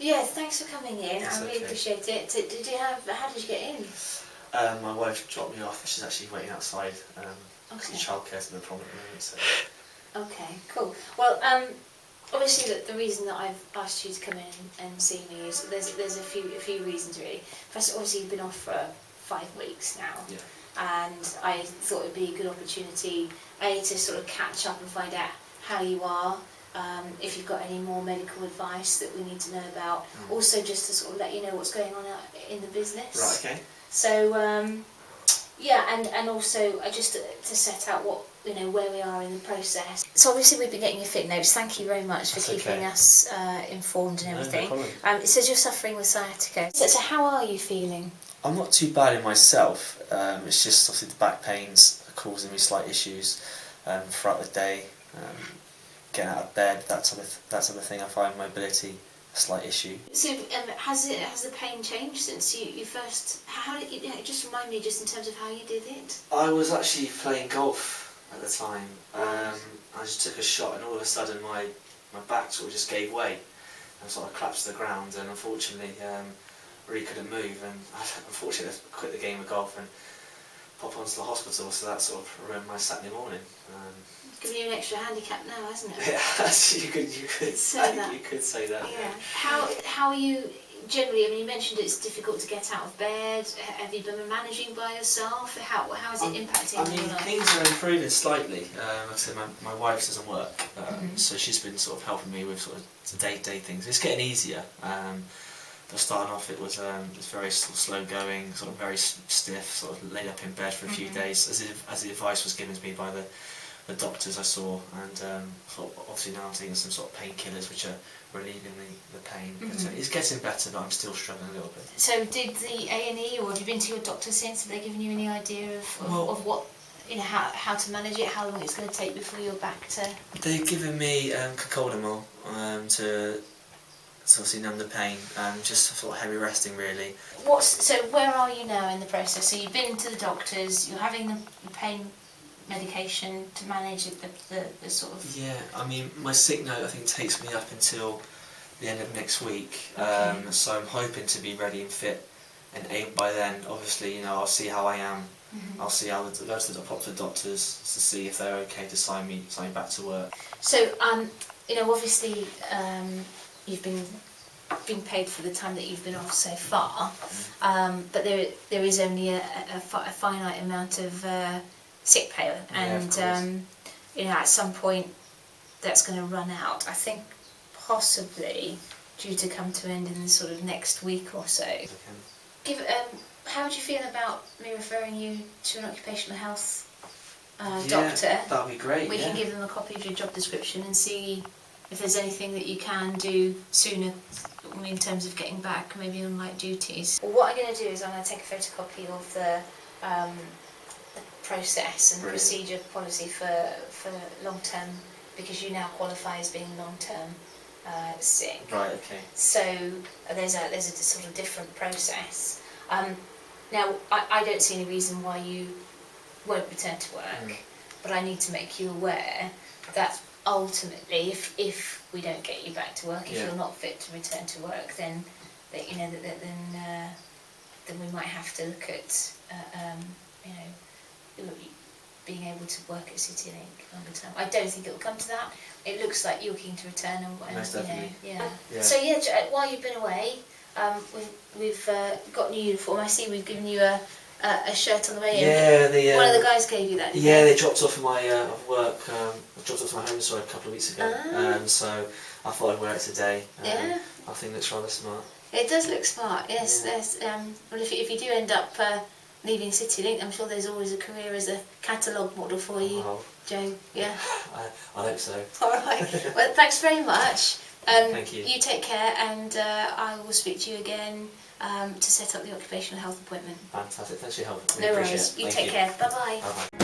Yeah, thanks for coming in. That's I really okay. appreciate it. How did you get in? My wife dropped me off. She's actually waiting outside. Okay. Childcare's been a problem at the moment. So. Okay, cool. Well, obviously the reason that I've asked you to come in and see me is there's a few reasons really. First, obviously you've been off for 5 weeks now. Yeah. And I thought it would be a good opportunity, A, to sort of catch up and find out how you are, if you've got any more medical advice that we need to know about. Also just to sort of let you know what's going on out in the business. Right, okay. So, yeah, and also just to set out what, where we are in the process. So obviously we've been getting your fit notes. Thank you very much for keeping us informed and everything. No problem. It says you're suffering with sciatica. So how are you feeling? I'm not too bad in myself. It's just obviously the back pains are causing me slight issues throughout the day. Getting out of bed, that type of thing. I find mobility a slight issue. So has the pain changed since you first? How did you? Just remind me, just in terms of how you did it. I was actually playing golf at the time. I just took a shot, and all of a sudden my back sort of just gave way, and sort of collapsed to the ground. And unfortunately, really couldn't move. And unfortunately, I quit the game of golf and pop onto the hospital. So that sort of ruined my Saturday morning. Giving you an extra handicap now, hasn't it? Yeah, you could say that. You could say that. Yeah. How are you generally? I mean, you mentioned it's difficult to get out of bed. Have you been managing by yourself? How is it impacting your life? Things are improving slightly. Like I said, my wife doesn't work, so she's been sort of helping me with sort of the day-to-day things. It's getting easier. But starting off, it was very sort of slow going, sort of very stiff, sort of laid up in bed for a few days, as the advice was given to me by the doctors I saw, and obviously now I'm taking some sort of painkillers which are relieving the pain. But, it's getting better, but I'm still struggling a little bit. So did the A&E, or have you been to your doctor since? Have they given you any idea of what, how to manage it, how long it's going to take before you're back to... They've given me Cocodamol to obviously numb the pain, just sort of heavy resting really. So where are you now in the process? So you've been to the doctors, you're having the pain medication to manage the sort of... Yeah, I mean, my sick note I think takes me up until the end of next week, so I'm hoping to be ready and fit and able by then. Obviously, I'll see how I am. I'll see how pop to the doctors to see if they're okay to sign me back to work. So, obviously, you've been paid for the time that you've been off so far, but there is only a finite amount of sick pay, and at some point that's going to run out. I think possibly due to come to an end in the sort of next week or so. How would you feel about me referring you to an occupational health doctor? That'd be great. We can give them a copy of your job description and see if there's anything that you can do sooner in terms of getting back, maybe on light duties. Well, what I'm going to do is I'm going to take a photocopy of the process and procedure policy for long-term, because you now qualify as being long-term sick. Right, okay. So there's a sort of different process. Now, I don't see any reason why you won't return to work, but I need to make you aware that ultimately, if we don't get you back to work, if you're not fit to return to work, then we might have to look at being able to work at CityLink longer term. I don't think it will come to that. It looks like you're keen to return, and So while you've been away, we've got new uniform. I see we've given you a shirt on the way in. Yeah, one of the guys gave you that. Yeah, they dropped off my work. Dropped off my home a couple of weeks ago. So I thought I'd wear it today. I think it looks rather smart. It does look smart. Yes. Well, if you do end up leaving CityLink, I'm sure there's always a career as a catalogue model for you, Joe. Yeah. I hope so. All right. Well, thanks very much. Thank you. You take care, and I will speak to you again to set up the occupational health appointment. Fantastic. Thanks for your help. No worries. You take care. Bye bye. Bye bye.